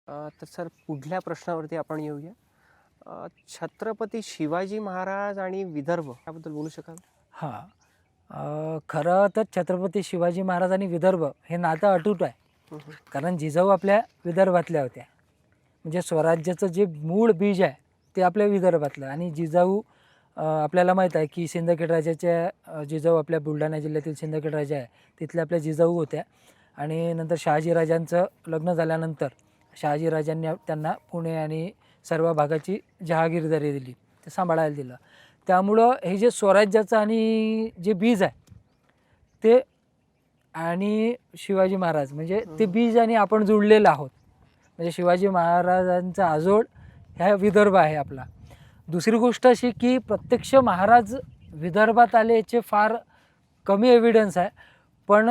तर सर पुढल्या प्रश्नावरती आपण येऊया. छत्रपती शिवाजी महाराज आणि विदर्भ याबद्दल बोलू शकाल? हां. खरं तर छत्रपती शिवाजी महाराज आणि विदर्भ हे नातं अटूट आहे. हं, हं. कारण जिजाऊ आपल्या विदर्भातल्या होत्या. म्हणजे स्वराज्याचं जे मूळ बीज आहे ते आपल्या विदर्भातलं आणि जिजाऊ आपल्याला माहीत आहे की सिंदखेड राजाच्या जिजाऊ आपल्या बुलढाणा जिल्ह्यातील सिंदखेड राजा आहे, तिथल्या आपल्या जिजाऊ होत्या. आणि नंतर शहाजीराजांचं लग्न झाल्यानंतर शहाजीराजांनी त्यांना पुणे आणि सर्व भागाची जहागीरदारी दिली, ते सांभाळायला दिलं. त्यामुळं हे जे स्वराज्याचं आणि जे बीज आहे ते आणि शिवाजी महाराज म्हणजे ते बीज आणि आपण जुळलेलं आहोत. म्हणजे शिवाजी महाराजांचा आजोळ ह्या विदर्भ आहे आपला. दुसरी गोष्ट अशी की प्रत्यक्ष महाराज विदर्भात आले याचे फार कमी एव्हिडन्स आहे. पण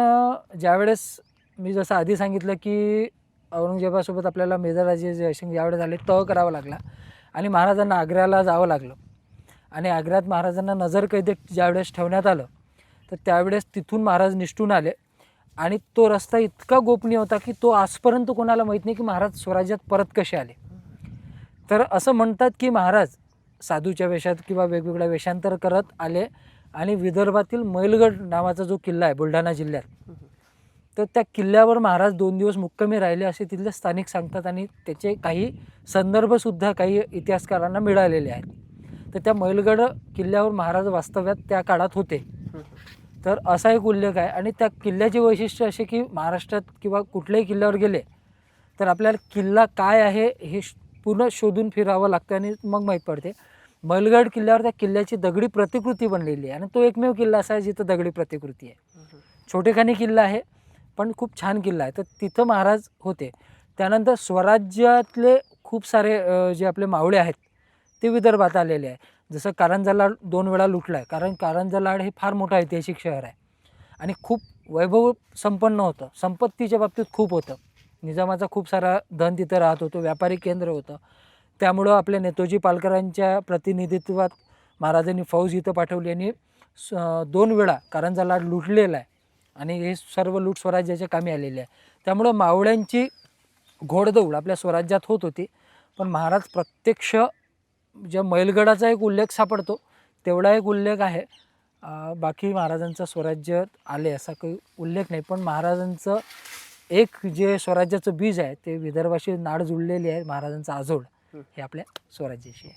ज्यावेळेस मी जसं आधी सांगितलं की औरंगजेबासोबत आपल्याला मेजरराजे जयसिंग ज्यावेळेस आले तह करावा लागला आणि महाराजांना आग्र्याला जावं लागलं. आणि आग्र्यात महाराजांना नजरकैदेत ज्यावेळेस ठेवण्यात आलं तर त्यावेळेस तिथून महाराज निसटून आले. आणि तो रस्ता इतका गोपनीय होता की तो आजपर्यंत कोणाला माहीत नाही की महाराज स्वराज्यात परत कसे आले. तर असं म्हणतात की महाराज साधूच्या वेशात किंवा वेगवेगळ्या वेषांतर करत आले आणि विदर्भातील मैलगड नावाचा जो किल्ला आहे बुलढाणा जिल्ह्यात, तर त्या किल्ल्यावर महाराज 2 दिवस मुक्कामी राहिले असे तिथले स्थानिक सांगतात. आणि त्याचे काही संदर्भसुद्धा काही इतिहासकारांना मिळालेले आहेत. तर त्या मैलगड किल्ल्यावर महाराज वास्तव्यात त्या काळात होते. तर असा एक उल्लेख आहे. आणि त्या किल्ल्याचे वैशिष्ट्य असे की महाराष्ट्रात किंवा कुठल्याही किल्ल्यावर गेले तर आपल्याला किल्ला काय आहे हे पूर्ण शोधून फिरावं लागतं आणि मग माहीत पडते. मैलगड किल्ल्यावर त्या किल्ल्याची दगडी प्रतिकृती बनलेली आहे आणि तो एकमेव किल्ला असा आहे जिथं दगडी प्रतिकृती आहे. छोटेखानी किल्ला आहे पण खूप छान किल्ला आहे. तर तिथं महाराज होते. त्यानंतर स्वराज्यातले खूप सारे जे आपले मावळे आहेत ते विदर्भात आलेले आहे. जसं कारंजा लाड 2 वेळा लुटला आहे. कारण कारंजा लाड हे फार मोठं ऐतिहासिक शहर आहे आणि खूप वैभव संपन्न होतं. संपत्तीच्या बाबतीत खूप होतं. निजामाचा खूप सारा धन तिथं राहत होतं, व्यापारी केंद्र होतं. त्यामुळं आपल्या नेताजी पालकरांच्या प्रतिनिधित्वात महाराजांनी फौज इथं पाठवली आणि 2 वेळा कारंजा लाड लुटलेला आहे आणि हे सर्व लूट स्वराज्याच्या कामी आलेले आहे. त्यामुळं मावळ्यांची घोडदौड आपल्या स्वराज्यात होत होती. पण महाराज प्रत्यक्ष ज्या मैलगडाचा एक उल्लेख सापडतो तेवढा एक उल्लेख आहे. बाकी महाराजांचा स्वराज्यात आले असा काही उल्लेख नाही. पण महाराजांचं एक जे स्वराज्याचं बीज आहे ते विदर्भाशी नाड जुळलेली आहे. महाराजांचा आजोळ हे आपल्या स्वराज्याशी आहे.